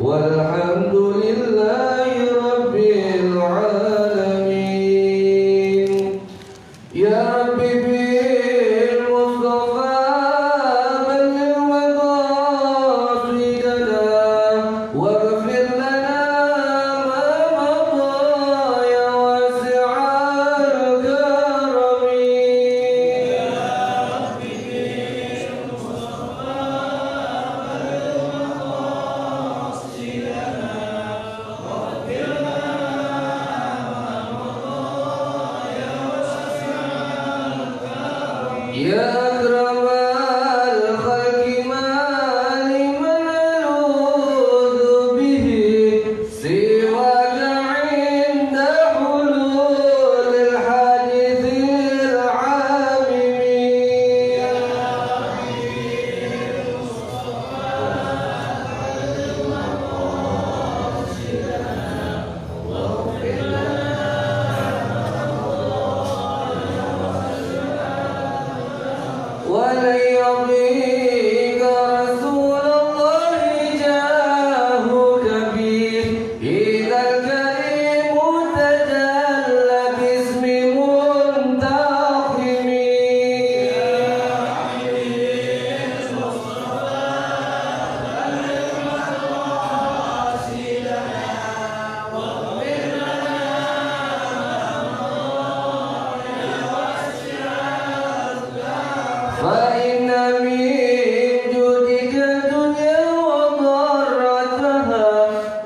والحمد لله رب العالمين يا ربي بالمصطفى بلغ مقاصدنا واغفر لنا ما مضى يا واسع الكرم يا أكرم الخلق ما لمن ألوذ به سواك عند حلول الحادث العامم ولن يضيق رسول الله جاهك به إذا الكريم تجلى باسم منتقم فإن من جودك الدنيا وضرتها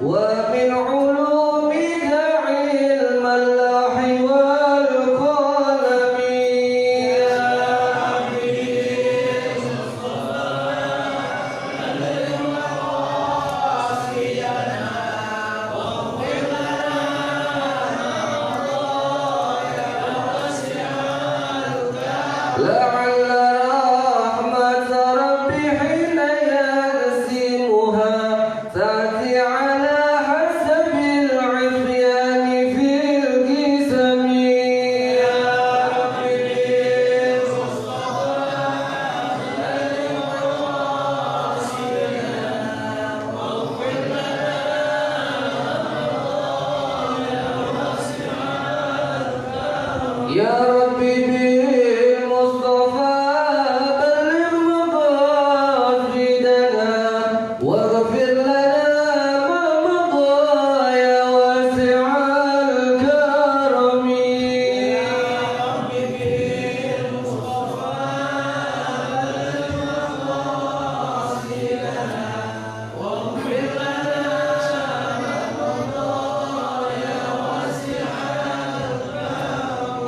ومن علومك علم اللوح والقلم لعل رحمة ربي حين يقسمها تأتي على حسب العصيان في القسم يا ربي بالمصطفى بلغ مقاصدنا واغفر لنا ما مضى يا واسع الكرم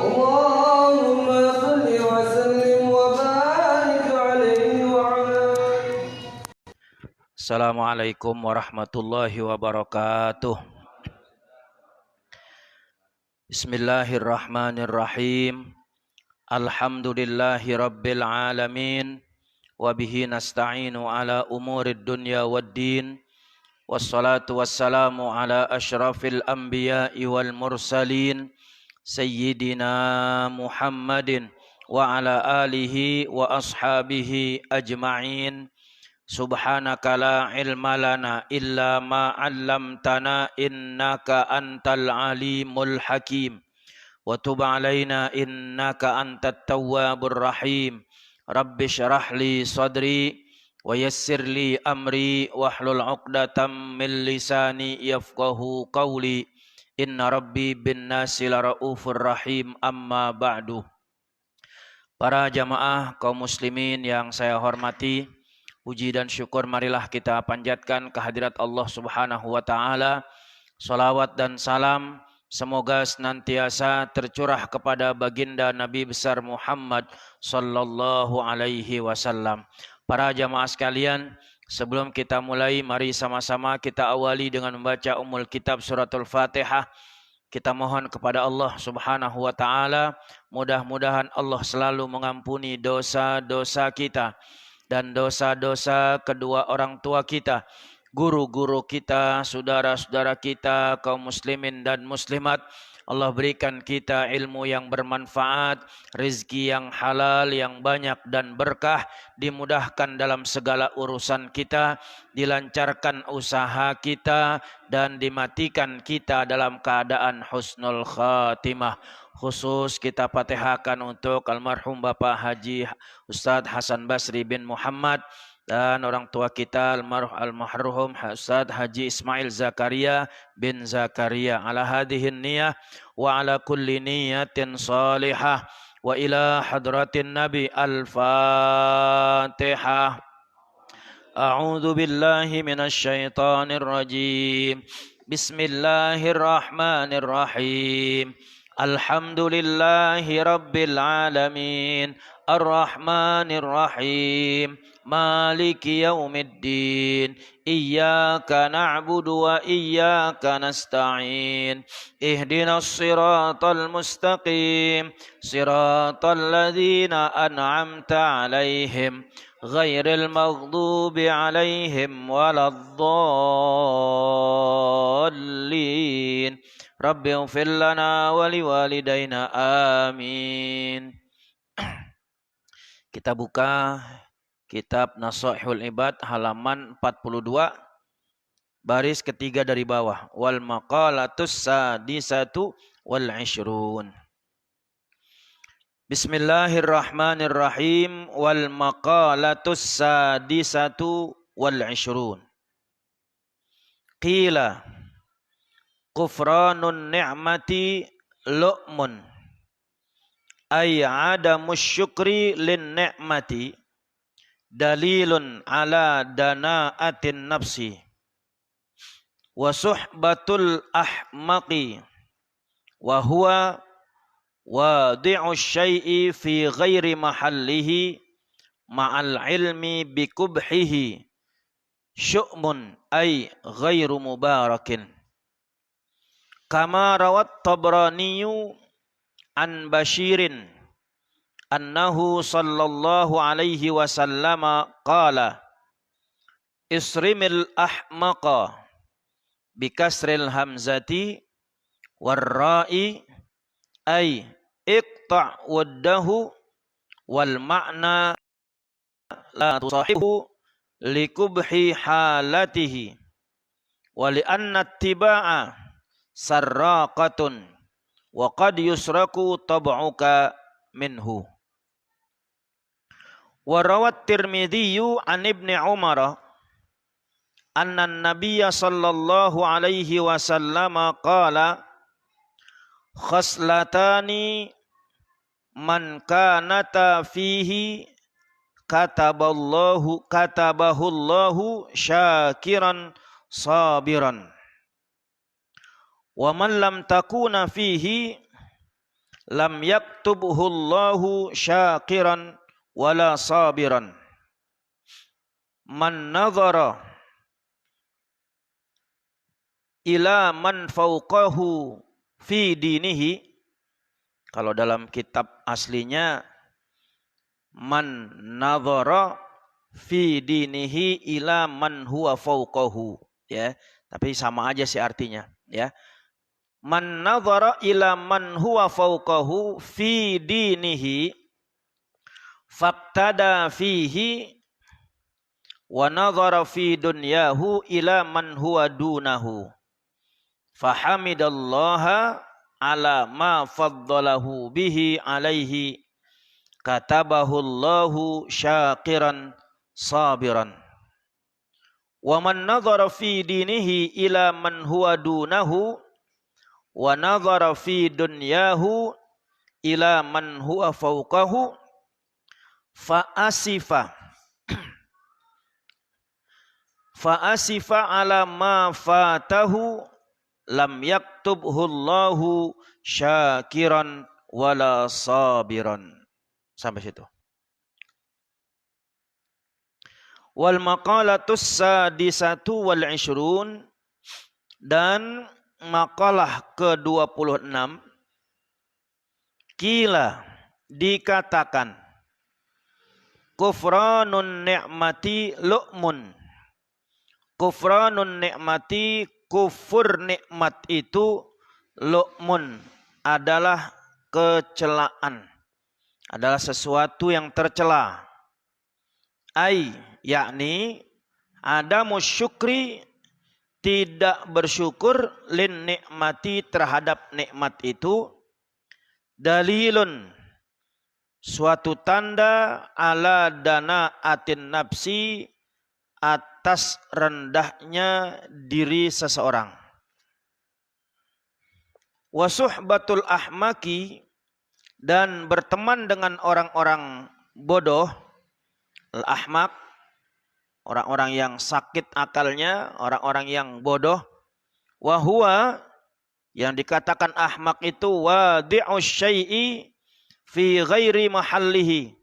اللهم صل وسلم وبارك عليه وعلى Assalamualaikum warahmatullahi wabarakatuh. Bismillahirrahmanirrahim. Alhamdulillahi rabbil alamin. Wabihi nasta'inu ala umurid dunya waddin. Wassalatu wassalamu ala ashrafil anbiya'i wal mursalin. Sayyidina Muhammadin wa ala alihi wa ashabihi ajma'in. Subhanaka la ilma lana illa ma 'allamtana innaka antal alimul hakim wa tub 'alaina innaka antat tawwabur rahim. Rabbi shrah li sadri wa yassir li amri wahlul 'uqdatam min lisani yafqahu qawli. Inna rabbi bin nasi laraufur rahim, amma ba'du. Para jamaah kaum muslimin yang saya hormati, puji dan syukur marilah kita panjatkan kehadirat Allah Subhanahu wa taala. Salawat dan salam semoga senantiasa tercurah kepada baginda Nabi besar Muhammad sallallahu alaihi wasallam. Para jamaah sekalian, sebelum kita mulai, mari sama-sama kita awali dengan membaca Ummul Kitab Suratul Fatihah. Kita mohon kepada Allah Subhanahu wa taala, mudah-mudahan Allah selalu mengampuni dosa-dosa kita dan dosa-dosa kedua orang tua kita, guru-guru kita, saudara-saudara kita, kaum muslimin dan muslimat, Allah berikan kita ilmu yang bermanfaat, rezeki yang halal, yang banyak dan berkah, dimudahkan dalam segala urusan kita, dilancarkan usaha kita, dan dimatikan kita dalam keadaan husnul khatimah. Khusus kita fatihahkan untuk almarhum Bapak Haji Ustadz Hasan Basri bin Muhammad, dan orang tua kita almarhum Ustadz Haji Ismail Zakaria bin Zakaria, ala hadhihin niyah wa ala kulli niyatin salihah, wa ila hadratin nabi. Al-Fatihah. A'udzu billahi minasy syaithanir rajim. Bismillahirrahmanirrahim. Alhamdulillahi rabbil alamin. Ar-Rahmanir Rahim. Maliki yaumiddin. Iyyaka na'budu wa iyyaka nasta'in. Ihdinas siratal mustaqim. Siratal ladzina an'amta 'alaihim ghairil maghdubi 'alaihim waladdallin. Rabbi ighfir lana wa liwalidayna amin. Kita buka kitab Nasaihul Ibad halaman 42, baris ketiga dari bawah. Wal maqalatus sadisatu wal 'ishrun. Bismillahirrahmanirrahim. Wal maqalatus sadisatu wal 'ishrun. Qila kufranun ni'mati lu'mun ay adamus syukri lin ni'mati dalilun ala danaatin nafsi wa suhbatul ahmaqi wa huwa wadi'u syai'i fi ghairi mahallihi ma'al ilmi bikubhihi syu'mun ay ghairu mubarakin. Kama rawat Tabraniyu an Bashirin annahu sallallahu alaihi wasallam qala isrimil ahmaqa bikasril hamzati warra'i ay iqta' waddahu wal ma'na la tusahibu likubhi halatihi wa li anna ittiba'a sarraqatun wa qad yusraku tab'uka minhu. Wa rawat Tirmidzi an Ibnu Umar anna an-nabiy sallallahu alaihi wasallam qala khaslatani man kanata fihi katabahullahu syakiran sabiran wa man lam takuna fihi lam yaktubhu Allahu syakiran wala sabiran. Man nadhara ila man fawqahu fi dinihi, kalau dalam kitab aslinya man nadhara fi dinihi ila man huwa fawqahu, ya, tapi sama aja sih artinya, ya. Man nadhara ila man huwa fawqahu fi dinihi faqtada fihi wa nadhara fi dunyahu ila man huwa dunahu fahamidallaha ala ma faddalahu bihi alaihi katabahullahu syakiran sabiran. Wa man nadhara fi dinihi ila man huwa dunahu wa nadhara fi dunyahu ila man huwa fawqahu fa asifa ala ma fatahu lam yaktubhu Allahu syakiran wala sabiran. Sampai situ. Wal maqalatus sadisatu wal 'ishrun, dan makalah ke-26. Kila, dikatakan, kufranun ni'mati lu'mun. Kufranun ni'mati, kufur nikmat itu lu'mun, adalah kecelaan, adalah sesuatu yang tercela. Yakni adamus syukri, tidak bersyukur, lin nikmati, terhadap nikmat itu, dalilun, suatu tanda, ala danaatin nafsi, atas rendahnya diri seseorang. Wa suhbatul ahmaki, dan berteman dengan orang-orang bodoh, al-ahmak, orang-orang yang sakit akalnya, orang-orang yang bodoh. Wa huwa, yang dikatakan ahmak itu, wadi'us syai'i fi ghairi mahallihi,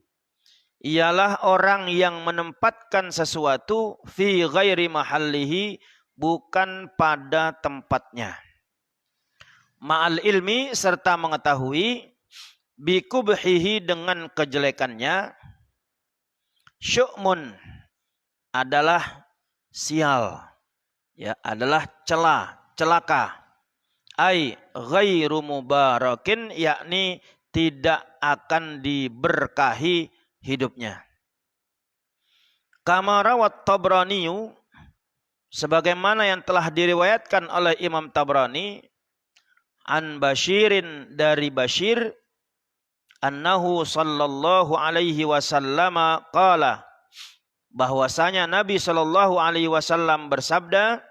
ialah orang yang menempatkan sesuatu fi ghairi mahallihi, bukan pada tempatnya. Ma'al ilmi, serta mengetahui, bikubhihi, dengan kejelekannya, syu'mun, adalah sial, ya, adalah celaka. Ghairu mubarakin, yakni tidak akan diberkahi hidupnya. Kama rawat Tabraniyu, sebagaimana yang telah diriwayatkan oleh Imam Tabrani, an Bashirin, dari Bashir, annahu sallallahu alaihi wasallam qala, bahwasanya Nabi sallallahu alaihi wasallam bersabda,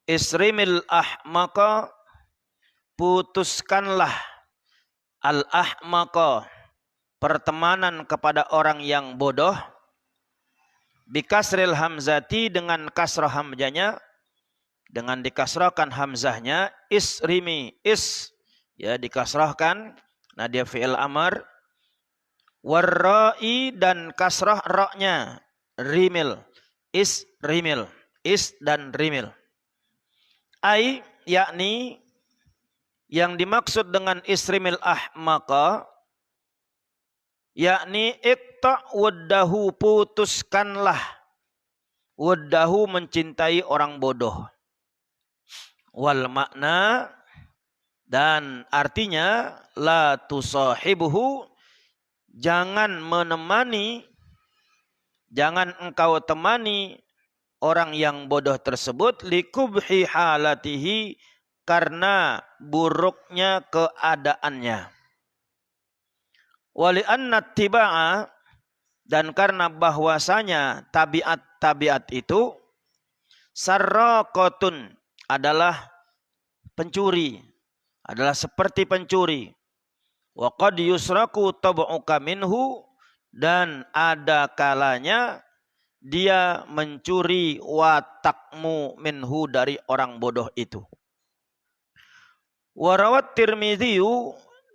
isrimil ahmaqa, putuskanlah, al-ahmaqa, pertemanan kepada orang yang bodoh, bikasril hamzati, dengan kasrah hamzahnya, dengan dikasrahkan hamzahnya, isrimi, ya, dikasrahkan, nah dia fi'il amar, warra'i, dan kasrah ra-nya, rimil, rimil, dan rimil. Yakni yang dimaksud dengan isrimil ahmaqa, yakni iqta' waddahu, putuskanlah, waddahu, mencintai orang bodoh. Wal makna, dan artinya, la tusahibuhu, jangan menemani, jangan engkau temani orang yang bodoh tersebut, likubhi halatihi, karena buruknya keadaannya. Wali anna tiba'a, dan karena bahwasanya tabiat-tabiat itu, sarraqatun, adalah pencuri, adalah seperti pencuri. Wa qad yusraku tab'uka minhu, dan ada kalanya dia mencuri watakmu minhu, dari orang bodoh itu. Warawat Tirmidzi,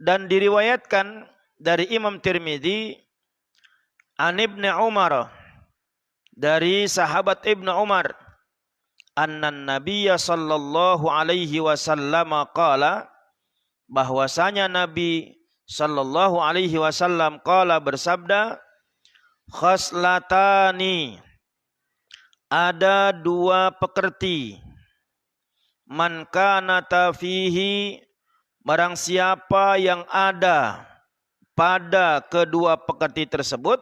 dan diriwayatkan dari Imam Tirmidzi, an Ibnu Umar, dari sahabat Ibnu Umar, annan Nabiyya sallallahu alaihi wasallam qala, bahwasanya Nabi sallallahu alaihi wasallam qala, bersabda, khaslatani, ada dua pekerti, man kanata fihi, barang siapa yang ada pada kedua pekerti tersebut,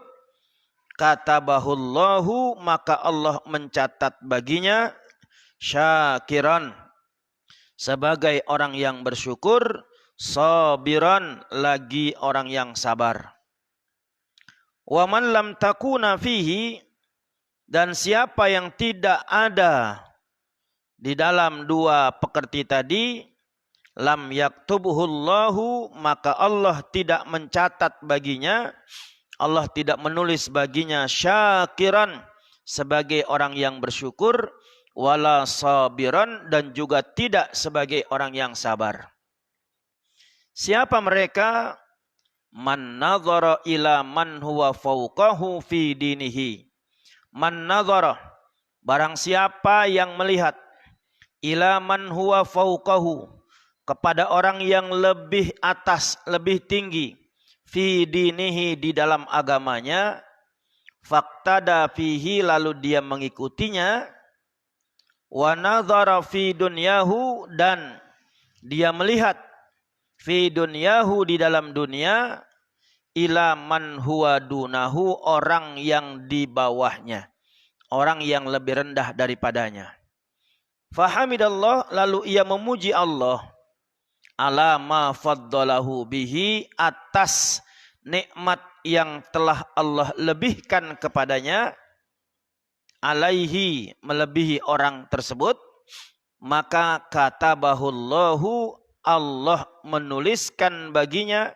katabahullahu, maka Allah mencatat baginya, syakiran, sebagai orang yang bersyukur, sabiran, lagi orang yang sabar. Wa man lam takuna fihi, dan siapa yang tidak ada di dalam dua pekerti tadi, lam yaktubuhullahu, maka Allah tidak mencatat baginya, Allah tidak menulis baginya, syakiran, sebagai orang yang bersyukur, wala sabiran, dan juga tidak sebagai orang yang sabar. Siapa mereka? Man nadhara ila man huwa fawqahu fi dinihi. Man nadhara, barang siapa yang melihat, ila man huwa fawqahu, kepada orang yang lebih atas, lebih tinggi, fi dinihi, di dalam agamanya, faqtada fihi, lalu dia mengikutinya, wa nadhara fi dunyahu, dan dia melihat fi dunyahu di dalam dunia, ila man huwa dunahu orang yang di bawahnya, orang yang lebih rendah daripadanya. Fahamidallah, lalu ia memuji Allah, ala ma faddalahu bihi, atas nikmat yang telah Allah lebihkan kepadanya, alaihi melebihi orang tersebut. Maka katabahullahu, Allah menuliskan baginya,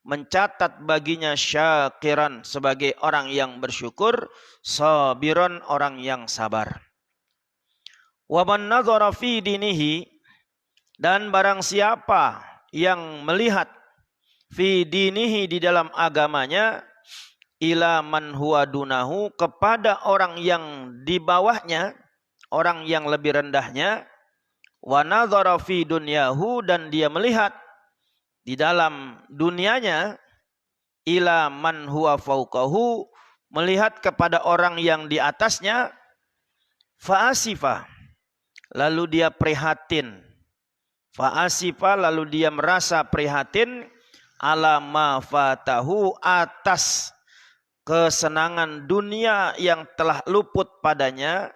mencatat baginya, syakiran sebagai orang yang bersyukur, sabiran orang yang sabar. Wa man nadhara fi dinihi, dan barang siapa yang melihat fi dinihi di dalam agamanya, ila man huwa dunahu kepada orang yang di bawahnya, orang yang lebih rendahnya, wa nadhara fi dunyahu dan dia melihat di dalam dunianya, ila man huwa fauqahu melihat kepada orang yang di atasnya, faasifa lalu dia prihatin, faasifa lalu dia merasa prihatin, ala ma fatahu atas kesenangan dunia yang telah luput padanya,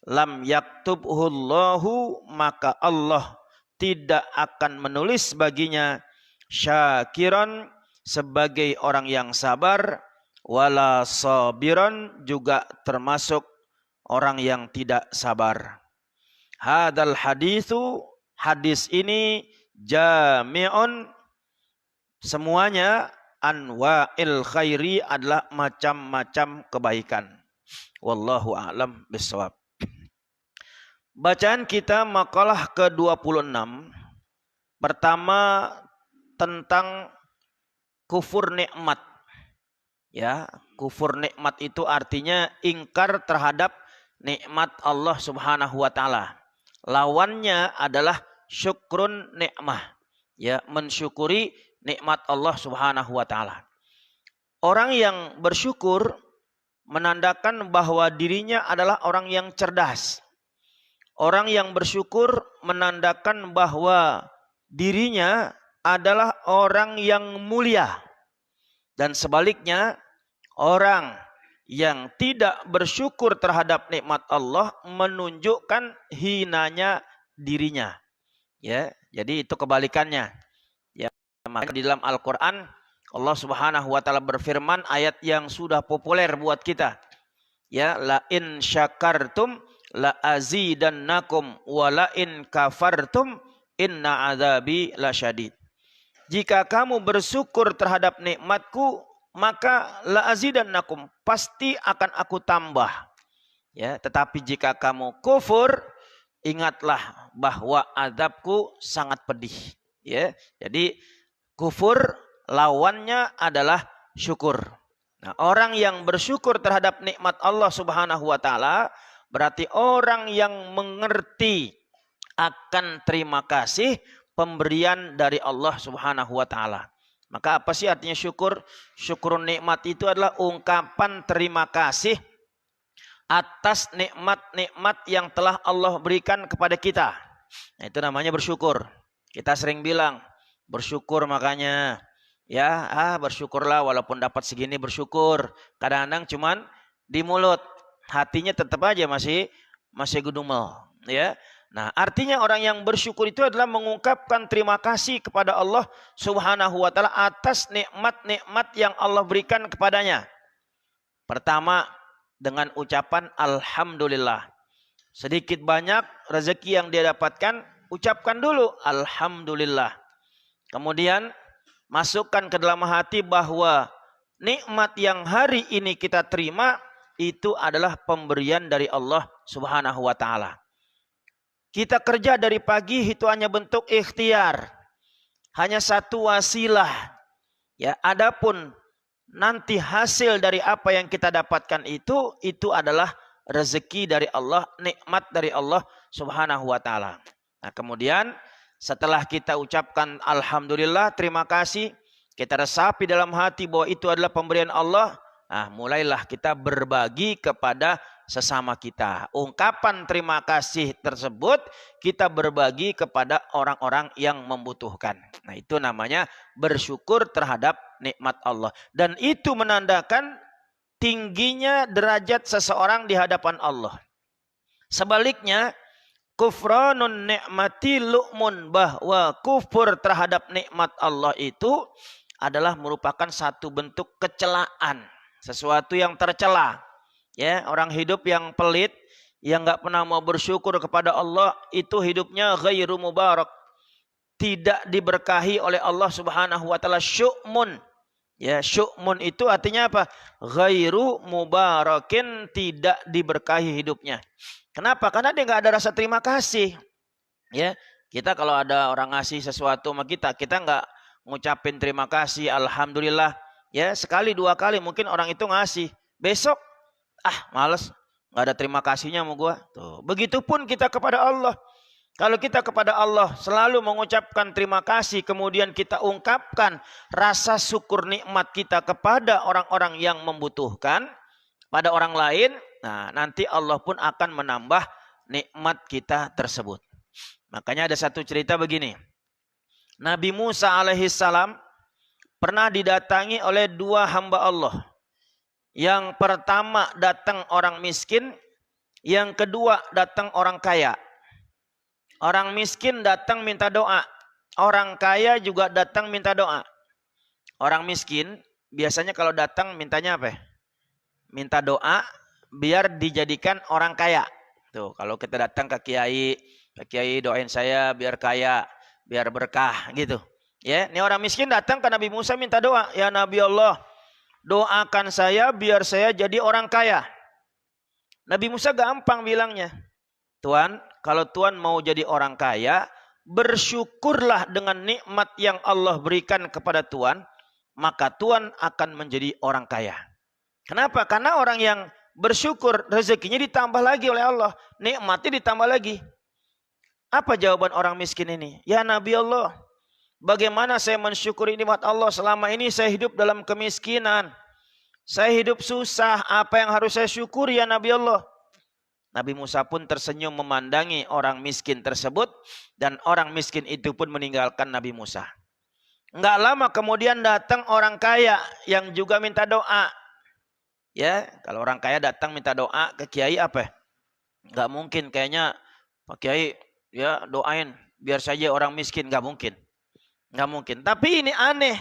lam yaktubhullahu maka Allah tidak akan menulis baginya, syakiran sebagai orang yang sabar, wala sabiran juga termasuk orang yang tidak sabar. Hadal hadithu, hadis ini jami'un semuanya, anwa'il khairi adalah macam-macam kebaikan. Wallahu a'lam bishawab. Bacaan kita makalah ke-26. Pertama tentang kufur nikmat. Ya, kufur nikmat itu artinya ingkar terhadap nikmat Allah Subhanahu wa taala. Lawannya adalah syukrun nikmah. Ya, mensyukuri nikmat Allah Subhanahu wa taala. Orang yang bersyukur menandakan bahwa dirinya adalah orang yang cerdas. Orang yang bersyukur menandakan bahwa dirinya adalah orang yang mulia. Dan sebaliknya, orang yang tidak bersyukur terhadap nikmat Allah menunjukkan hinanya dirinya. Ya, jadi itu kebalikannya. Ya, maka di dalam Al-Qur'an Allah Subhanahu wa taala berfirman, ayat yang sudah populer buat kita. Ya, la in syakartum la azidannakum wa la in kafartum inna adzabi lasyadid. Jika kamu bersyukur terhadap nikmatku, maka la azidannakum, pasti akan aku tambah. Ya, tetapi jika kamu kufur, ingatlah bahwa azabku sangat pedih. Ya, jadi kufur lawannya adalah syukur. Nah, orang yang bersyukur terhadap nikmat Allah Subhanahu wa taala berarti orang yang mengerti akan terima kasih pemberian dari Allah Subhanahu wa taala. Maka apa sih artinya syukur? Syukur nikmat itu adalah ungkapan terima kasih atas nikmat-nikmat yang telah Allah berikan kepada kita. Nah, itu namanya bersyukur. Kita sering bilang bersyukur, makanya ya, bersyukurlah walaupun dapat segini, bersyukur. Kadang-kadang cuman di mulut, hatinya tetap aja masih gedumel, ya. Nah, artinya orang yang bersyukur itu adalah mengungkapkan terima kasih kepada Allah Subhanahu wa taala atas nikmat-nikmat yang Allah berikan kepadanya. Pertama, dengan ucapan alhamdulillah. Sedikit banyak rezeki yang dia dapatkan, ucapkan dulu alhamdulillah. Kemudian masukkan ke dalam hati bahwa nikmat yang hari ini kita terima itu adalah pemberian dari Allah Subhanahu wa taala. Kita kerja dari pagi itu hanya bentuk ikhtiar. Hanya satu wasilah. Ya, adapun nanti hasil dari apa yang kita dapatkan itu adalah rezeki dari Allah, nikmat dari Allah Subhanahu wa taala. Nah, kemudian setelah kita ucapkan alhamdulillah, terima kasih, kita resapi dalam hati bahwa itu adalah pemberian Allah. Nah, mulailah kita berbagi kepada sesama kita. Ungkapan terima kasih tersebut kita berbagi kepada orang-orang yang membutuhkan. Nah, itu namanya bersyukur terhadap nikmat Allah. Dan itu menandakan tingginya derajat seseorang di hadapan Allah. Sebaliknya, kufranun ni'mati lu'mun, bahwa kufur terhadap nikmat Allah itu adalah merupakan satu bentuk kecelaan, sesuatu yang tercela. Ya, orang hidup yang pelit, yang nggak pernah mau bersyukur kepada Allah, itu hidupnya ghairu mubarak, tidak diberkahi oleh Allah Subhanahu wa taala. Syu'mun. Ya, syu'mun itu artinya apa? Ghairu mubarakin, tidak diberkahi hidupnya. Kenapa? Karena dia nggak ada rasa terima kasih. Ya, kita kalau ada orang ngasih sesuatu sama kita, kita nggak ngucapin terima kasih, alhamdulillah. Ya, sekali dua kali mungkin orang itu ngasih. Besok, males, nggak ada terima kasihnya sama gua. Tuh, begitupun kita kepada Allah. Kalau kita kepada Allah selalu mengucapkan terima kasih, kemudian kita ungkapkan rasa syukur nikmat kita kepada orang-orang yang membutuhkan, pada orang lain, nah nanti Allah pun akan menambah nikmat kita tersebut. Makanya ada satu cerita begini. Nabi Musa alaihissalam pernah didatangi oleh dua hamba Allah. Yang pertama datang orang miskin, yang kedua datang orang kaya. Orang miskin datang minta doa, orang kaya juga datang minta doa. Orang miskin biasanya kalau datang mintanya apa? Minta doa biar dijadikan orang kaya. Tuh, kalau kita datang ke kiai, Pak Kiai doain saya biar kaya, biar berkah gitu. Ya, ini orang miskin datang ke Nabi Musa minta doa, ya Nabi Allah, doakan saya biar saya jadi orang kaya. Nabi Musa gampang bilangnya, Tuhan, kalau Tuhan mau jadi orang kaya, bersyukurlah dengan nikmat yang Allah berikan kepada Tuhan, maka Tuhan akan menjadi orang kaya. Kenapa? Karena orang yang bersyukur rezekinya ditambah lagi oleh Allah, nikmatnya ditambah lagi. Apa jawaban orang miskin ini? Ya Nabi Allah, bagaimana saya mensyukuri nikmat Allah? Selama ini saya hidup dalam kemiskinan, saya hidup susah, apa yang harus saya syukuri ya Nabi Allah? Nabi Musa pun tersenyum memandangi orang miskin tersebut, dan orang miskin itu pun meninggalkan Nabi Musa. Enggak lama kemudian datang orang kaya yang juga minta doa. Ya, kalau orang kaya datang minta doa ke kiai apa? Enggak mungkin, kayaknya Pak Kiai ya doain biar saja orang miskin, enggak mungkin. Enggak mungkin. Tapi ini aneh.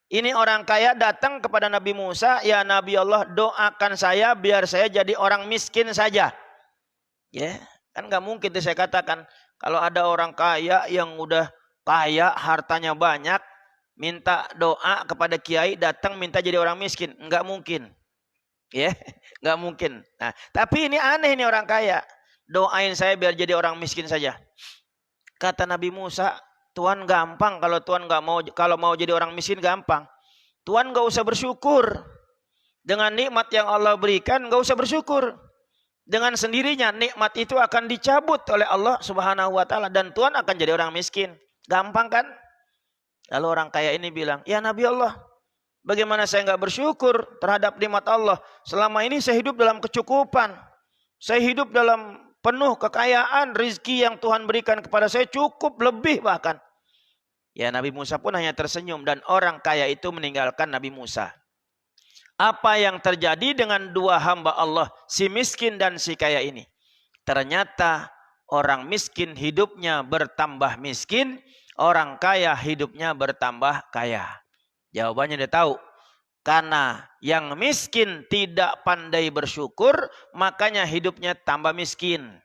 Ini orang kaya datang kepada Nabi Musa, ya Nabi Allah, doakan saya biar saya jadi orang miskin saja. Ya, kan enggak mungkin itu saya katakan. Kalau ada orang kaya yang udah kaya, hartanya banyak, minta doa kepada kiai, datang minta jadi orang miskin, enggak mungkin. Ya, nggak mungkin. Nah, tapi ini aneh nih orang kaya. Doain saya biar jadi orang miskin saja. Kata Nabi Musa, Tuhan gampang kalau Tuhan nggak mau, kalau mau jadi orang miskin gampang. Tuhan nggak usah bersyukur. Dengan nikmat yang Allah berikan nggak usah bersyukur. Dengan sendirinya nikmat itu akan dicabut oleh Allah Subhanahu wa taala dan Tuhan akan jadi orang miskin. Gampang kan? Lalu orang kaya ini bilang, ya Nabi Allah, bagaimana saya nggak bersyukur terhadap nikmat Allah? Selama ini saya hidup dalam kecukupan. Saya hidup dalam penuh kekayaan, rizki yang Tuhan berikan kepada saya cukup lebih bahkan. Ya Nabi Musa pun hanya tersenyum dan orang kaya itu meninggalkan Nabi Musa. Apa yang terjadi dengan dua hamba Allah, si miskin dan si kaya ini? Ternyata orang miskin hidupnya bertambah miskin, orang kaya hidupnya bertambah kaya. Jawabannya dia tahu. Karena yang miskin tidak pandai bersyukur, makanya hidupnya tambah miskin.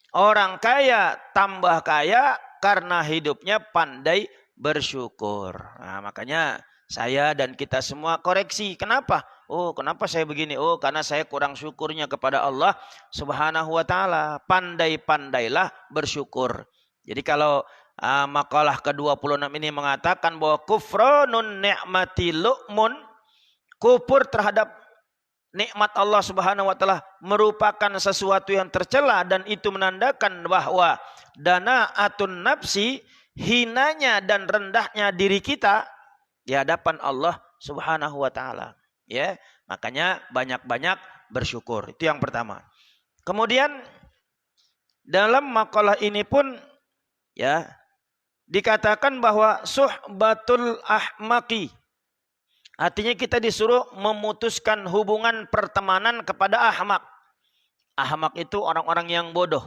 Orang kaya tambah kaya karena hidupnya pandai bersyukur. Nah, makanya saya dan kita semua koreksi. Kenapa? Oh, kenapa saya begini? Oh, karena saya kurang syukurnya kepada Allah Subhanahu wa taala. Pandai-pandailah bersyukur. Jadi kalau makalah ke-26 ini mengatakan bahwa kufranun ni'mati lu'mun, kufur terhadap nikmat Allah Subhanahu wa taala merupakan sesuatu yang tercela, dan itu menandakan bahwa dana'atun nafsi, hinanya dan rendahnya diri kita di hadapan Allah Subhanahu wa taala. Ya, makanya banyak-banyak bersyukur. Itu yang pertama. Kemudian dalam makalah ini pun ya dikatakan bahwa suhbatul ahmaqi. Artinya kita disuruh memutuskan hubungan pertemanan kepada ahmak. Ahmak itu orang-orang yang bodoh.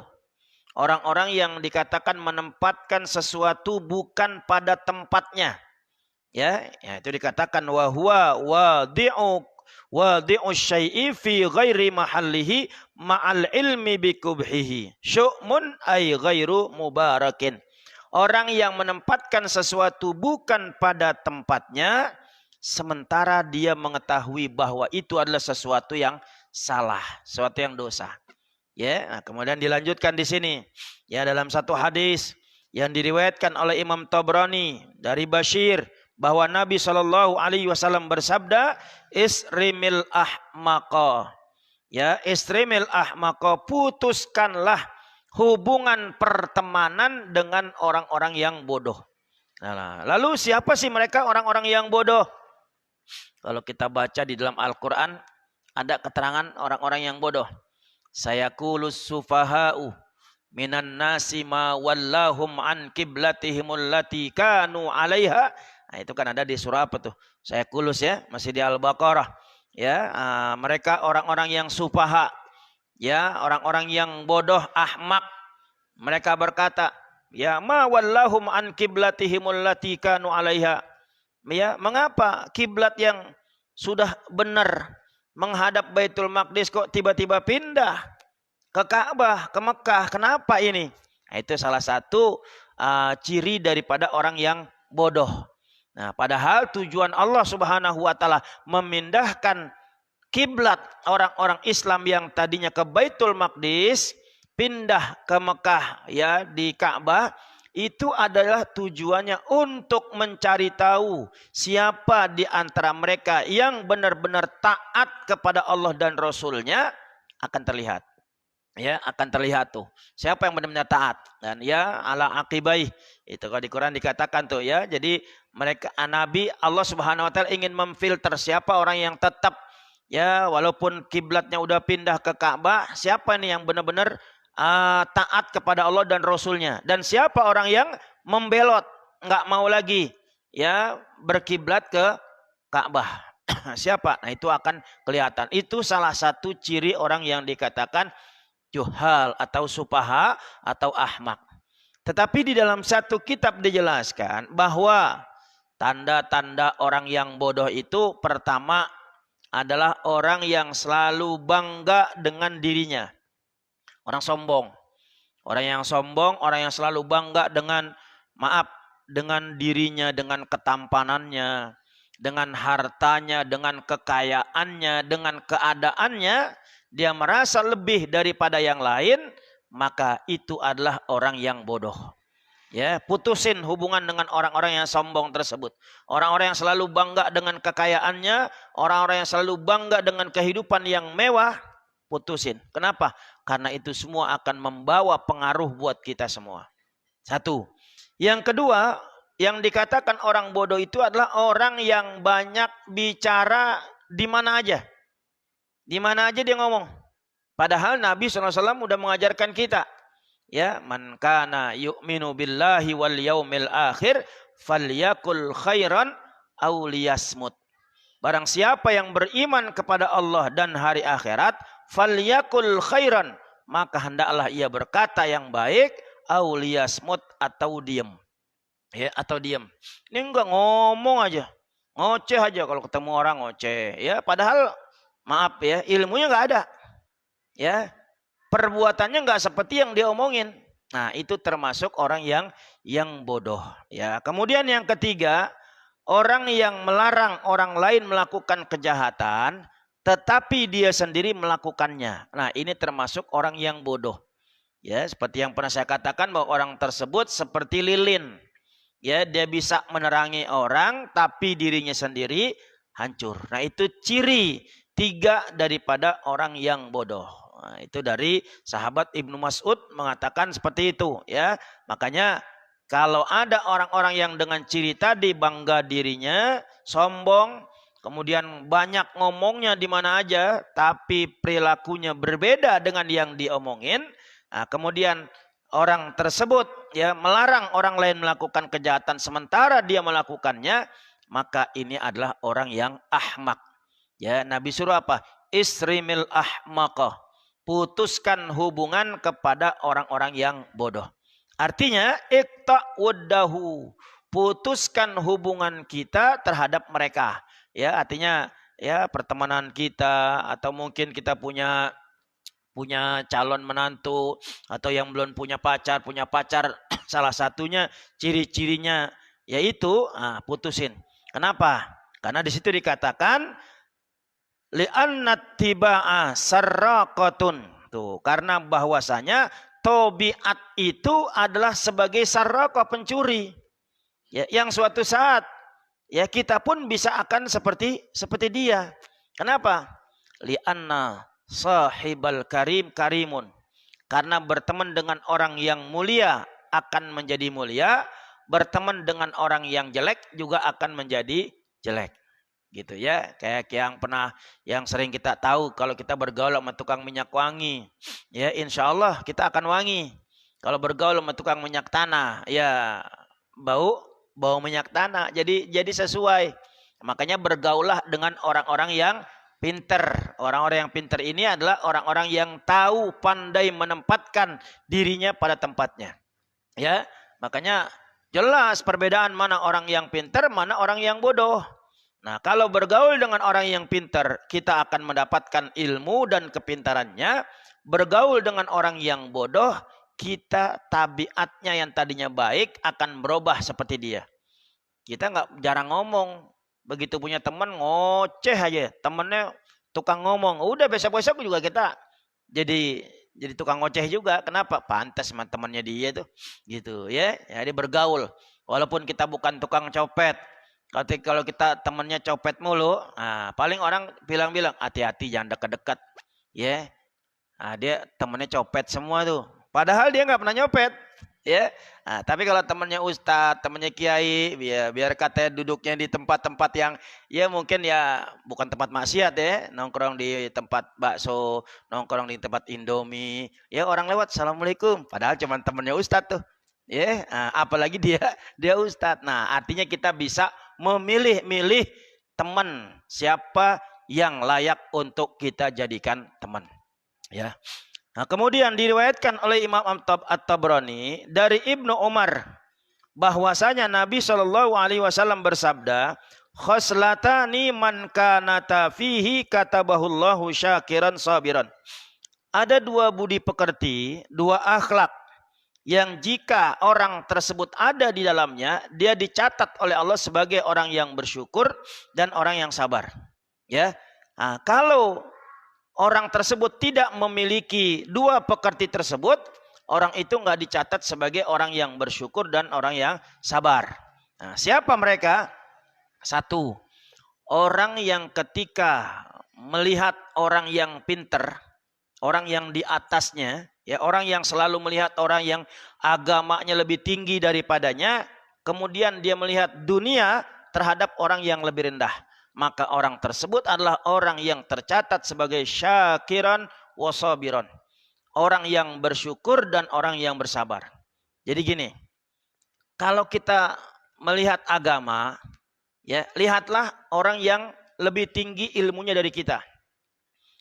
Orang-orang yang dikatakan menempatkan sesuatu bukan pada tempatnya. Ya itu dikatakan wa huwa wadi'u syai'i fi ghairi mahallihi ma'al ilmi bikubhihi. Syu'mun ay ghairu mubarakin. Orang yang menempatkan sesuatu bukan pada tempatnya sementara dia mengetahui bahwa itu adalah sesuatu yang salah, sesuatu yang dosa. Ya, nah, kemudian dilanjutkan di sini. Ya, dalam satu hadis yang diriwayatkan oleh Imam Tabrani dari Bashir bahwa Nabi SAW bersabda, "Isrimil ahmaqa." Ya, isrimil ahmaqa, putuskanlah hubungan pertemanan dengan orang-orang yang bodoh. Nah, lalu siapa sih mereka orang-orang yang bodoh? Kalau kita baca di dalam Al-Quran ada keterangan orang-orang yang bodoh. Sayakulus sufaha'u minan nasi ma wallahum an qiblatihimul lati kanu 'alaiha. Nah, itu kan ada di surah apa tuh? Sayakulus ya, masih di Al-Baqarah. Ya, mereka orang-orang yang sufaha. Ya, orang-orang yang bodoh, ahmak. Mereka berkata, ya ma wallahum an qiblatihimul lati kanu 'alaiha. Ya, mengapa kiblat yang sudah benar menghadap Baitul Maqdis kok tiba-tiba pindah ke Ka'bah, ke Mekah? Kenapa ini? Nah, itu salah satu ciri daripada orang yang bodoh. Nah, padahal tujuan Allah Subhanahu wa taala memindahkan kiblat orang-orang Islam yang tadinya ke Baitul Maqdis pindah ke Mekah ya di Ka'bah. Itu adalah tujuannya untuk mencari tahu siapa di antara mereka yang benar-benar taat kepada Allah dan Rasulnya akan terlihat. Ya, akan terlihat tuh. Siapa yang benar-benar taat. Dan ya ala aqibai. Itu kalau di Quran dikatakan tuh ya. Jadi mereka Nabi Allah Subhanahu wa taala ingin memfilter siapa orang yang tetap ya walaupun kiblatnya udah pindah ke Ka'bah, siapa nih yang benar-benar taat kepada Allah dan Rasulnya, dan siapa orang yang membelot nggak mau lagi ya berkiblat ke Ka'bah. Siapa? Nah, itu akan kelihatan. Itu salah satu ciri orang yang dikatakan juhal atau supaha atau ahmak. Tetapi di dalam satu kitab dijelaskan bahwa tanda-tanda orang yang bodoh itu pertama adalah orang yang selalu bangga dengan dirinya. Orang sombong. Orang yang sombong, orang yang selalu bangga dengan dengan dirinya, dengan ketampanannya, dengan hartanya, dengan kekayaannya, dengan keadaannya, dia merasa lebih daripada yang lain, maka itu adalah orang yang bodoh. Ya, putusin hubungan dengan orang-orang yang sombong tersebut. Orang-orang yang selalu bangga dengan kekayaannya, orang-orang yang selalu bangga dengan kehidupan yang mewah, putusin. Kenapa? Karena itu semua akan membawa pengaruh buat kita semua. Satu. Yang kedua, yang dikatakan orang bodoh itu adalah orang yang banyak bicara di mana aja. Di mana aja dia ngomong. Padahal Nabi SAW sudah mengajarkan kita. Ya, man kana yu'minu billahi wal yaumil akhir falyakul khairan aw liyasmut. Barang siapa yang beriman kepada Allah dan hari akhirat, falyakul khairan, maka hendaklah ia berkata yang baik, aw liyasmut, atau diam. Ya, atau diam. Ini enggak ngomong aja. Ngoceh aja kalau ketemu orang ngoceh. Ya, padahal maaf ya, ilmunya enggak ada. Ya. Perbuatannya enggak seperti yang dia omongin. Nah, itu termasuk orang yang bodoh. Ya, kemudian yang ketiga, orang yang melarang orang lain melakukan kejahatan, tetapi dia sendiri melakukannya. Nah, ini termasuk orang yang bodoh. Ya, seperti yang pernah saya katakan bahwa orang tersebut seperti lilin. Ya, dia bisa menerangi orang, tapi dirinya sendiri hancur. Nah, itu ciri tiga daripada orang yang bodoh. Nah, itu dari sahabat Ibnu Mas'ud mengatakan seperti itu. Ya, makanya kalau ada orang-orang yang dengan ciri tadi bangga dirinya, sombong, kemudian banyak ngomongnya di mana aja, tapi perilakunya berbeda dengan yang diomongin. Nah, kemudian orang tersebut ya melarang orang lain melakukan kejahatan sementara dia melakukannya, maka ini adalah orang yang ahmak. Ya, Nabi suruh apa? Isrimil ahmaqah. Putuskan hubungan kepada orang-orang yang bodoh. Artinya iqta' wuddahu. Putuskan hubungan kita terhadap mereka. Ya, artinya ya pertemanan kita atau mungkin kita punya calon menantu atau yang belum punya pacar salah satunya ciri-cirinya yaitu putusin. Kenapa? Karena di situ dikatakan li'annat tiba'a sarraqatun. Tuh, karena bahwasanya tabiat itu adalah sebagai sarraqah, pencuri. Ya, yang suatu saat ya kita pun bisa akan seperti dia. Kenapa? Li'anna sahibal karim karimun. Karena berteman dengan orang yang mulia akan menjadi mulia, berteman dengan orang yang jelek juga akan menjadi jelek. Gitu ya, kayak yang sering kita tahu kalau kita bergaul sama tukang minyak wangi, ya insya Allah kita akan wangi. Kalau bergaul sama tukang minyak tanah, ya bau minyak tanah, jadi sesuai. Makanya bergaulah dengan orang-orang yang pinter. Orang-orang yang pinter ini adalah orang-orang yang tahu, pandai menempatkan dirinya pada tempatnya. Ya, makanya jelas perbedaan mana orang yang pinter, mana orang yang bodoh. Nah, kalau bergaul dengan orang yang pintar, kita akan mendapatkan ilmu dan kepintarannya. Bergaul dengan orang yang bodoh, kita tabiatnya yang tadinya baik akan berubah seperti dia. Kita jarang ngomong. Begitu punya teman ngoceh aja. Temennya tukang ngomong. Udah besok-besok juga kita jadi tukang ngoceh juga. Kenapa? Pantas sama temannya dia tuh. Gitu ya. Jadi bergaul. Walaupun kita bukan tukang copet. Kalau kita temennya copet mulu, paling orang bilang hati-hati jangan dekat-dekat, ya. Dia temennya copet semua tuh. Padahal dia nggak pernah nyopet, ya. Tapi kalau temennya ustadz, temennya kiai, biar katanya duduknya di tempat-tempat yang, ya mungkin ya bukan tempat maksiat ya, nongkrong di tempat bakso, nongkrong di tempat Indomie, ya orang lewat, assalamualaikum, padahal cuma temennya ustadz tuh, ya. Apalagi dia ustadz. Nah, artinya kita bisa memilih-milih teman siapa yang layak untuk kita jadikan teman, ya. Nah, kemudian diriwayatkan oleh Imam At-Tabrani dari Ibnu Umar bahwasanya Nabi Shallallahu Alaihi Wasallam bersabda, khoslatani man kanata fihi katabahullahu syakiran sabiran. Ada dua budi pekerti, dua akhlak yang jika orang tersebut ada di dalamnya, dia dicatat oleh Allah sebagai orang yang bersyukur dan orang yang sabar. Ya, kalau orang tersebut tidak memiliki dua pekerti tersebut, orang itu nggak dicatat sebagai orang yang bersyukur dan orang yang sabar. Nah, siapa mereka? Satu, orang yang ketika melihat orang yang pinter, orang yang di atasnya, ya orang yang selalu melihat orang yang agamanya lebih tinggi daripadanya, kemudian dia melihat dunia terhadap orang yang lebih rendah, maka orang tersebut adalah orang yang tercatat sebagai syakiran wasabiran, orang yang bersyukur dan orang yang bersabar. Jadi gini, kalau kita melihat agama, ya lihatlah orang yang lebih tinggi ilmunya dari kita.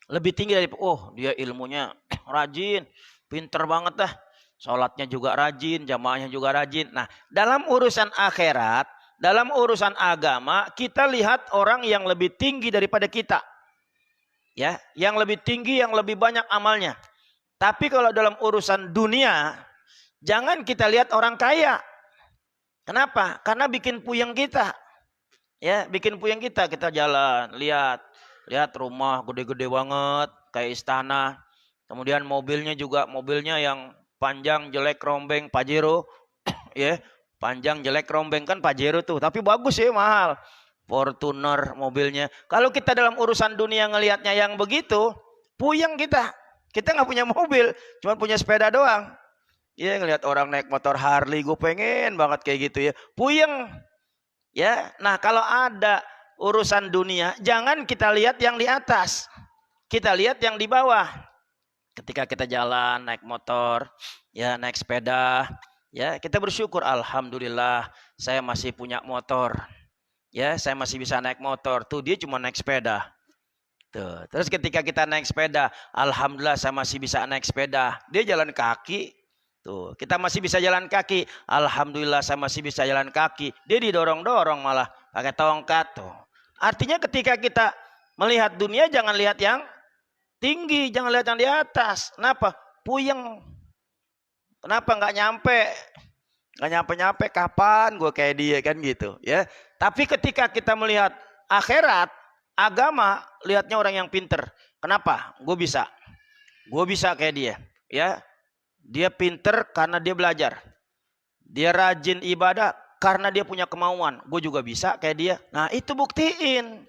Lebih tinggi dari, dia ilmunya rajin, pinter banget dah. Sholatnya juga rajin, jamaahnya juga rajin. Nah, dalam urusan akhirat, dalam urusan agama, kita lihat orang yang lebih tinggi daripada kita. Ya, yang lebih tinggi, yang lebih banyak amalnya. Tapi kalau dalam urusan dunia, jangan kita lihat orang kaya. Kenapa? Karena bikin puyeng kita. Ya, bikin puyeng kita. Kita jalan, lihat rumah gede-gede banget kayak istana. Kemudian mobilnya yang panjang jelek rombeng Pajero. Ya, panjang jelek rombeng kan Pajero tuh, tapi bagus ya, mahal. Fortuner mobilnya. Kalau kita dalam urusan dunia ngelihatnya yang begitu, puyeng kita. Kita nggak punya mobil, cuma punya sepeda doang. Ya, ngelihat orang naik motor Harley, gue pengen banget kayak gitu ya. Puyeng. Ya, nah kalau ada urusan dunia, jangan kita lihat yang di atas. Kita lihat yang di bawah. Ketika kita jalan, naik motor, ya naik sepeda, ya kita bersyukur, alhamdulillah saya masih punya motor. Ya, saya masih bisa naik motor. Tuh dia cuma naik sepeda. Tuh. Terus ketika kita naik sepeda, alhamdulillah saya masih bisa naik sepeda. Dia jalan kaki. Tuh, kita masih bisa jalan kaki. Alhamdulillah saya masih bisa jalan kaki. Dia didorong-dorong malah pakai tongkat tuh. Artinya ketika kita melihat dunia jangan lihat yang tinggi, jangan lihat yang di atas. Kenapa? Puyeng. Kenapa nggak nyampe? Nggak nyampe-nyampe, kapan gue kayak dia kan gitu ya. Tapi ketika kita melihat akhirat, agama, lihatnya orang yang pinter. Kenapa? Gue bisa kayak dia ya. Dia pinter karena dia belajar. Dia rajin ibadah karena dia punya kemauan. Gue juga bisa kayak dia. Nah itu buktiin.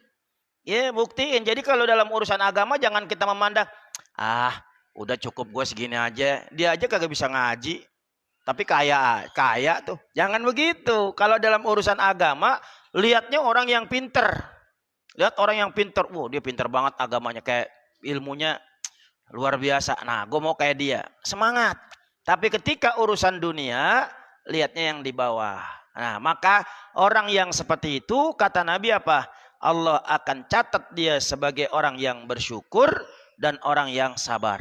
Ya buktiin. Jadi kalau dalam urusan agama jangan kita memandang, udah cukup gue segini aja. Dia aja kagak bisa ngaji. Tapi kaya tuh. Jangan begitu. Kalau dalam urusan agama, lihatnya orang yang pinter. Lihat orang yang pinter. Dia pinter banget agamanya. Kayak ilmunya luar biasa. Nah gue mau kayak dia. Semangat. Tapi ketika urusan dunia, lihatnya yang di bawah. Nah maka orang yang seperti itu, kata Nabi apa? Allah akan catat dia sebagai orang yang bersyukur dan orang yang sabar.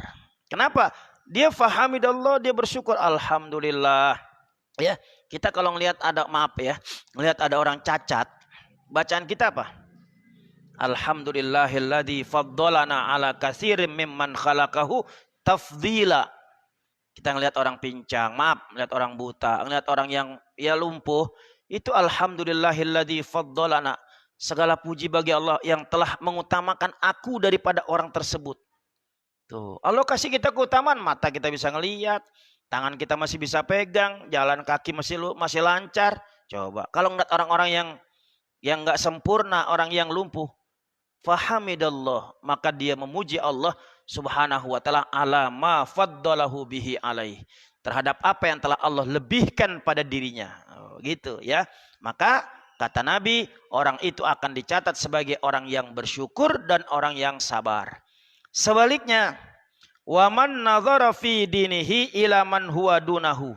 Kenapa? Dia fahamidallah, dia bersyukur. Alhamdulillah. Ya, kita kalau ngelihat ngelihat ada orang cacat, bacaan kita apa? Alhamdulillahilladzi faddalana ala katsirin mimman khalaqahu tafdila. Kita ngelihat orang pincang, ngelihat orang buta, ngelihat orang yang lumpuh, itu alhamdulillahilladzi faddalana. Segala puji bagi Allah yang telah mengutamakan aku daripada orang tersebut. Tuh, Allah kasih kita keutamaan, mata kita bisa ngelihat, tangan kita masih bisa pegang, jalan kaki masih lancar. Coba kalau ngeliat orang-orang yang nggak sempurna, orang yang lumpuh, fahamidallah, maka dia memuji Allah Subhanahu wa taala ala ma faddalahu bihi alaih, terhadap apa yang telah Allah lebihkan pada dirinya. Gitu ya. Maka kata Nabi, orang itu akan dicatat sebagai orang yang bersyukur dan orang yang sabar. Sebaliknya, wa man nadhara fi dinihi ila man huwa dunahu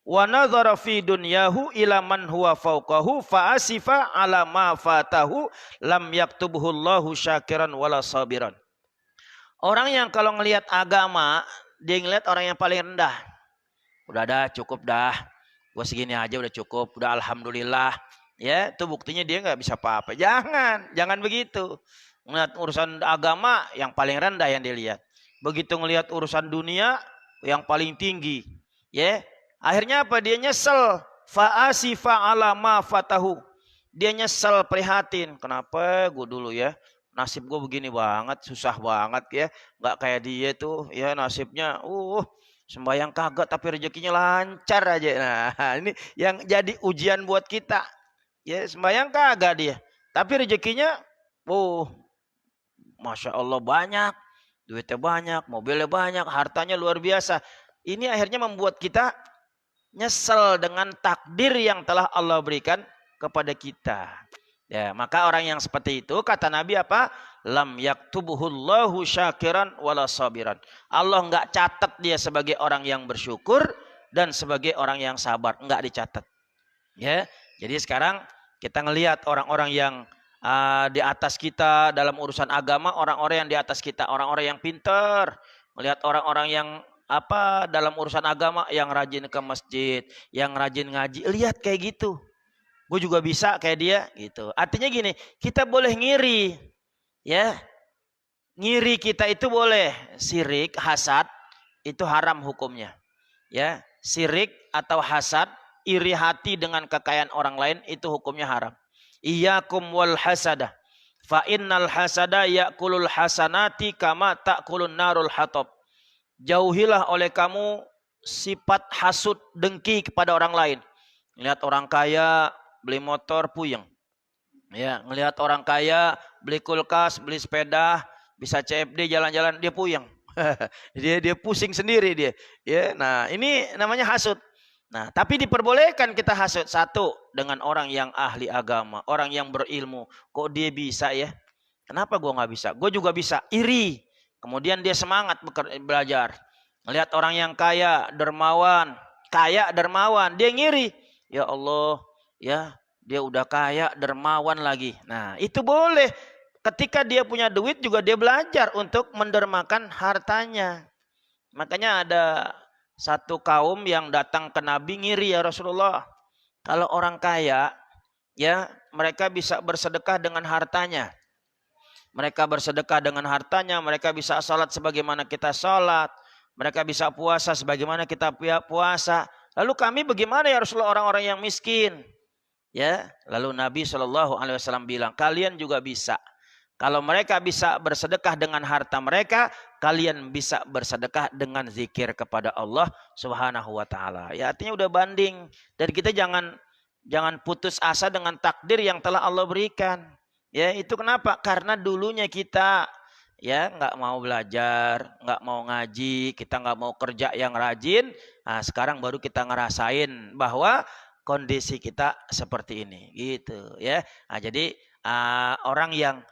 wa nadhara fi dunyahu ila man huwa fawqahu fa asifa ala ma fatahu lam yaktubhu Allahu syakiran wala sabiran. Orang yang kalau ngelihat agama, dia ngelihat orang yang paling rendah. Udah dah, cukup dah. Gua segini aja udah cukup, udah alhamdulillah. Ya, itu buktinya dia nggak bisa apa-apa. Jangan begitu. Ngelihat urusan agama yang paling rendah yang dilihat. Begitu ngelihat urusan dunia yang paling tinggi. Ya, akhirnya apa? Dia nyesel. Fa'asifa ala ma fatahu. Dia nyesel, prihatin. Kenapa gue dulu ya? Nasib gue begini banget, susah banget ya. Nggak kayak dia tuh, ya nasibnya, sembahyang kagak tapi rezekinya lancar aja. Nah, ini yang jadi ujian buat kita. Ya, sembahyang kagak dia, tapi rezekinya, masya Allah banyak, duitnya banyak, mobilnya banyak, hartanya luar biasa. Ini akhirnya membuat kita nyesel dengan takdir yang telah Allah berikan kepada kita. Ya, maka orang yang seperti itu kata Nabi apa? Lam yaktubuhullahu syakiran wala sabiran. Allah enggak catat dia sebagai orang yang bersyukur dan sebagai orang yang sabar, enggak dicatat. Ya. Jadi sekarang kita ngelihat orang-orang yang di atas kita dalam urusan agama, orang-orang yang di atas kita, orang-orang yang pintar, melihat orang-orang yang dalam urusan agama yang rajin ke masjid, yang rajin ngaji, lihat kayak gitu. Gue juga bisa kayak dia gitu. Artinya gini, kita boleh ngiri. Ya. Ngiri kita itu boleh. Sirik, hasad itu haram hukumnya. Ya, sirik atau hasad, iri hati dengan kekayaan orang lain itu hukumnya haram. Iyyakum wal hasada. Fa innal hasada ya'kulul hasanati kama ta'kulun narul hatab. Jauhilah oleh kamu sifat hasud, dengki kepada orang lain. Lihat orang kaya beli motor puyeng. Ya, ngelihat orang kaya beli kulkas, beli sepeda, bisa CFD jalan-jalan, dia puyeng. dia pusing sendiri dia. Ya, nah ini namanya hasud. Nah, tapi diperbolehkan kita hasud. Satu, dengan orang yang ahli agama, orang yang berilmu. Kok dia bisa ya? Kenapa gue nggak bisa? Gue juga bisa. Iri. Kemudian dia semangat belajar. Melihat orang yang kaya, dermawan. Kaya, dermawan. Dia ngiri. Ya Allah, ya dia udah kaya, dermawan lagi. Nah, itu boleh. Ketika dia punya duit juga dia belajar untuk mendermakan hartanya. Makanya ada satu kaum yang datang ke Nabi ngiri, ya Rasulullah. Kalau orang kaya, ya mereka bisa bersedekah dengan hartanya. Mereka bersedekah dengan hartanya, mereka bisa salat sebagaimana kita salat. Mereka bisa puasa sebagaimana kita puasa. Lalu kami bagaimana ya Rasulullah orang-orang yang miskin? Ya, lalu Nabi SAW bilang, kalian juga bisa. Kalau mereka bisa bersedekah dengan harta mereka, kalian bisa bersedekah dengan zikir kepada Allah Subhanahu wa taala. Ya, artinya udah banding. Dan kita jangan putus asa dengan takdir yang telah Allah berikan. Ya, itu kenapa? Karena dulunya kita ya nggak mau belajar, nggak mau ngaji, kita nggak mau kerja yang rajin. Nah, sekarang baru kita ngerasain bahwa kondisi kita seperti ini, gitu ya. Nah, jadi orang yang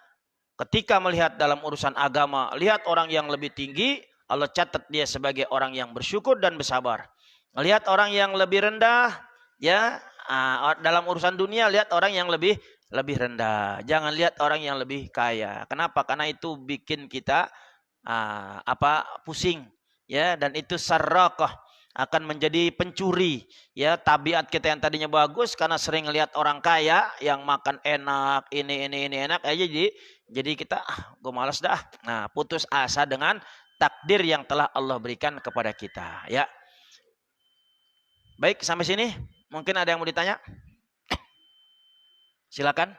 ketika melihat dalam urusan agama, lihat orang yang lebih tinggi, Allah catat dia sebagai orang yang bersyukur dan bersabar. Melihat orang yang lebih rendah, ya dalam urusan dunia lihat orang yang lebih rendah. Jangan lihat orang yang lebih kaya. Kenapa? Karena itu bikin kita pusing, ya, dan itu sarrakah, akan menjadi pencuri. Ya, tabiat kita yang tadinya bagus karena sering lihat orang kaya yang makan enak, ini enak aja, jadi kita gue malas dah. Nah, putus asa dengan takdir yang telah Allah berikan kepada kita, ya. Baik, sampai sini mungkin ada yang mau ditanya? Silakan.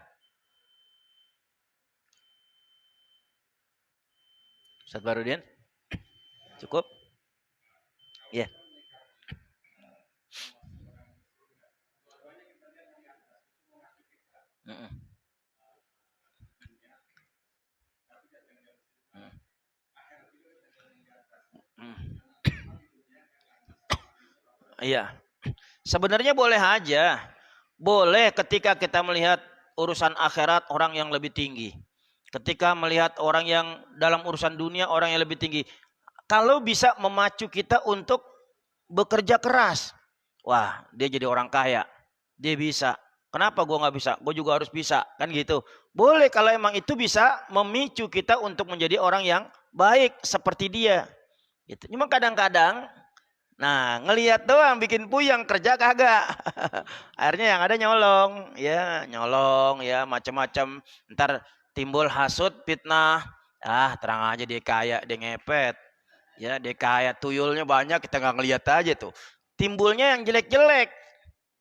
Ustaz Barudin. Cukup? Iya. Yeah. Iya. Sebenarnya boleh aja. Boleh ketika kita melihat urusan akhirat orang yang lebih tinggi. Ketika melihat orang yang dalam urusan dunia orang yang lebih tinggi. Kalau bisa memacu kita untuk bekerja keras. Wah, dia jadi orang kaya. Dia bisa. Kenapa gue nggak bisa? Gue juga harus bisa. Kan gitu. Boleh kalau emang itu bisa memicu kita untuk menjadi orang yang baik seperti dia. Gitu. Cuma kadang-kadang nah, ngelihat doang bikin puyeng, kerja kagak. Akhirnya yang ada nyolong ya macam-macam. Ntar timbul hasut, fitnah. Terang aja dia kaya, dia ngepet. Ya, dia kaya, tuyulnya banyak, kita nggak ngelihat aja tuh. Timbulnya yang jelek-jelek.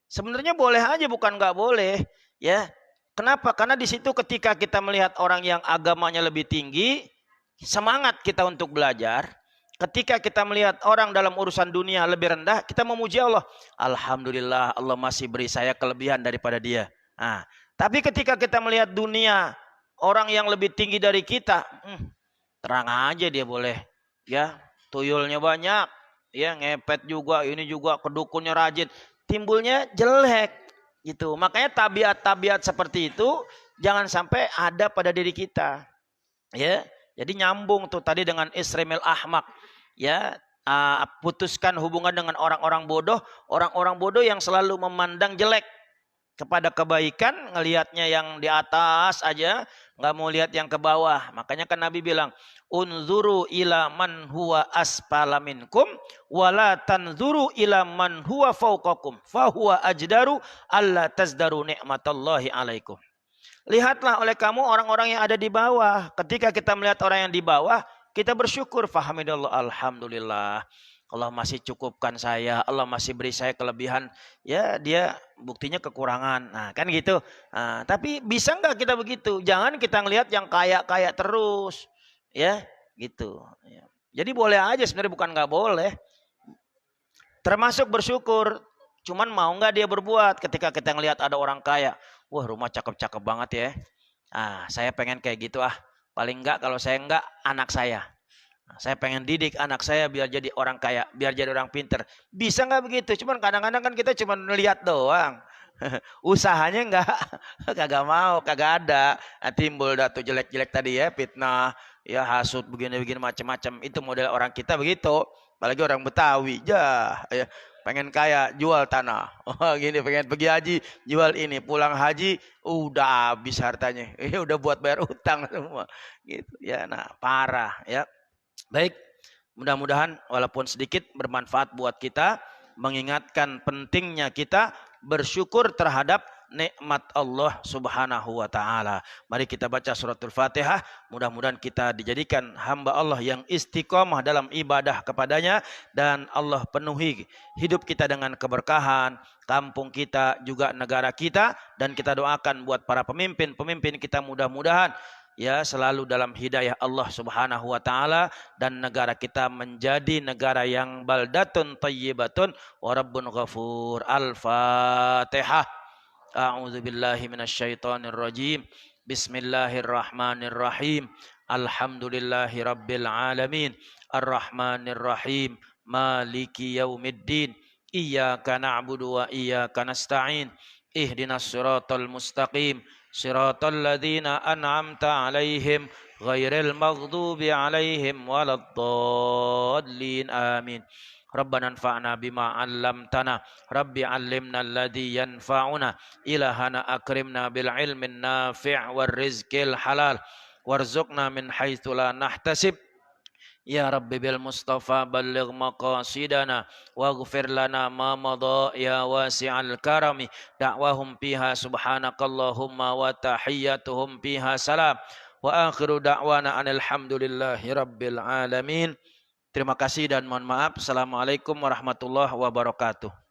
Sebenarnya boleh aja, bukan nggak boleh. Ya, kenapa? Karena di situ ketika kita melihat orang yang agamanya lebih tinggi, semangat kita untuk belajar. Ketika kita melihat orang dalam urusan dunia lebih rendah, kita memuji Allah. Alhamdulillah, Allah masih beri saya kelebihan daripada dia. Nah, tapi ketika kita melihat dunia, orang yang lebih tinggi dari kita, terang aja dia boleh, ya, tuyulnya banyak, ya, ngepet juga, ini juga, kedukunnya rajin, timbulnya jelek, gitu. Makanya tabiat-tabiat seperti itu jangan sampai ada pada diri kita, ya. Jadi nyambung tuh tadi dengan Isrimil Ahmak. Ya, putuskan hubungan dengan orang-orang bodoh yang selalu memandang jelek kepada kebaikan, ngelihatnya yang di atas aja, nggak mau lihat yang ke bawah. Makanya kan Nabi bilang, unzuru ila man huwa asfala minkum wala tanzuru ila man huwa fawqakum fa huwa ajdaru alla tazdaru ni'matallahi alaikum. Lihatlah oleh kamu orang-orang yang ada di bawah. Ketika kita melihat orang yang di bawah, kita bersyukur, fahamidallah, alhamdulillah. Allah masih cukupkan saya, Allah masih beri saya kelebihan. Ya, dia buktinya kekurangan. Nah, kan gitu. Nah, tapi bisa nggak kita begitu? Jangan kita ngelihat yang kaya-kaya terus. Ya, gitu. Jadi boleh aja sebenarnya, bukan nggak boleh. Termasuk bersyukur. Cuman mau nggak dia berbuat ketika kita ngelihat ada orang kaya. Wah, rumah cakep-cakep banget ya. Saya pengen kayak gitu. Paling enggak kalau saya enggak, anak saya. Saya pengen didik anak saya biar jadi orang kaya, biar jadi orang pinter. Bisa nggak begitu? Cuman kadang-kadang kan kita cuma melihat doang. Usahanya nggak, kagak mau, kagak ada. Nah, timbul dah tuh jelek-jelek tadi ya, fitnah, ya hasut begini-begini macam-macam. Itu model orang kita begitu. Apalagi orang Betawi, ya pengen kaya jual tanah. Oh, gini pengen pergi haji jual ini, pulang haji udah habis hartanya. Udah buat bayar utang semua. Gitu ya. Nah, parah ya. Baik, mudah-mudahan walaupun sedikit bermanfaat buat kita, mengingatkan pentingnya kita bersyukur terhadap nikmat Allah Subhanahu wa taala. Mari kita baca suratul Fatihah, mudah-mudahan kita dijadikan hamba Allah yang istiqomah dalam ibadah kepadanya dan Allah penuhi hidup kita dengan keberkahan, kampung kita juga negara kita, dan kita doakan buat para pemimpin kita mudah-mudahan ya selalu dalam hidayah Allah Subhanahu wa taala dan negara kita menjadi negara yang baldatun thayyibatun wa rabbun ghafur. Al-Fatihah. A'udzu billahi minasyaitonir rajim. Bismillahirrahmanirrahim. Alhamdulillahi rabbil alamin. Arrahmanir rahim. Maliki yaumiddin. Iyyaka na'budu wa iyyaka nasta'in. Ihdinas siratal mustaqim. Siratal ladzina an'amta 'alaihim ghairil maghdubi 'alaihim waladdallin. Amin. Rabbana anfa'na bima 'allamtana. Rabbi 'allimna alladzi yanfa'una. Ilahana akrimna bil 'ilmin nafi' war rizqil halal. Warzuqna min haitsu la nahtasib. Ya Rabbi bil Mustafa balligh maqasidana waghfir lana ma madha ya wasi'al karami. Da'wahum fiha subhanakallahumma wa tahiyyatuhum fiha salam wa akhiru da'wana anil hamdulillahi rabbil alamin. Terima kasih dan mohon maaf. Assalamualaikum warahmatullahi wabarakatuh.